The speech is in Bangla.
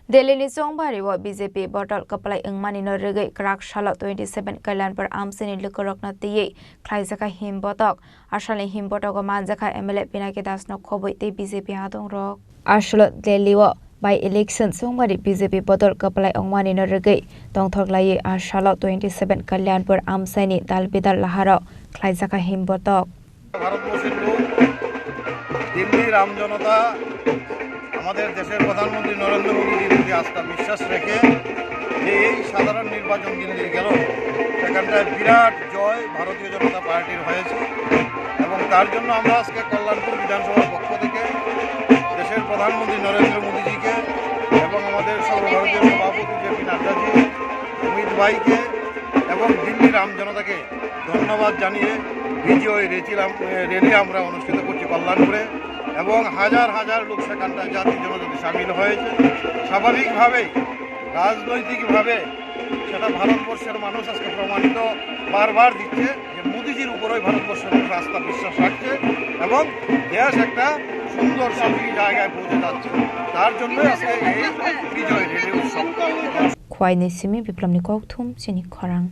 Delhi Songbari wa BJP bottle kaplai engmani no regai krak shala 27 kailan par amsini lukorok na tiye khlaijaka him botok asale him botok manjaka MLA Pinaki Das no khoboi te BJP adong rok asalo Delhi wa by election Songbari BJP bottle kaplai engmani no regai tongthok lai asalo 27 kailan par amsini dalbidal laharo khlaijaka him botok Delhi রামজনতা আমাদের দেশের প্রধানমন্ত্রী নরেন্দ্র মোদীর প্রতি আস্থা বিশ্বাস রেখে যে এই সাধারণ নির্বাচন দিল্লির গেল সেখানটায় বিরাট জয় ভারতীয় জনতা পার্টির হয়েছে এবং তার জন্য আমরা আজকে কল্যাণপুর বিধানসভার পক্ষ থেকে দেশের প্রধানমন্ত্রী নরেন্দ্র মোদীজিকে এবং আমাদের সর্বভারতীয় সভাপতি জেপি নাড্ডাজি অমিত ভাইকে এবং দিল্লি রামজনতাকে ধন্যবাদ জানিয়ে বিজয় র্যালি আমরা অনুষ্ঠিত করছি কল্যাণপুরে এবং হাজার হাজার লোক সেখানটায় জাতি জনজাতি সামিল হয়েছে স্বাভাবিকভাবেই রাজনৈতিকভাবে সেটা ভারতবর্ষের মানুষ আজকে প্রমাণিত বারবার দিচ্ছে যে মোদিজির উপরেই ভারতবর্ষের মানুষ আস্থা বিশ্বাস রাখছে এবং দেশ একটা সুন্দর শান্তি জায়গায় পৌঁছে যাচ্ছে তার জন্য আজকে এই বিজয় র্যালি উৎসব খোয়াই নিসিমি বিপ্লবনি কৌথুম চিনি খরাং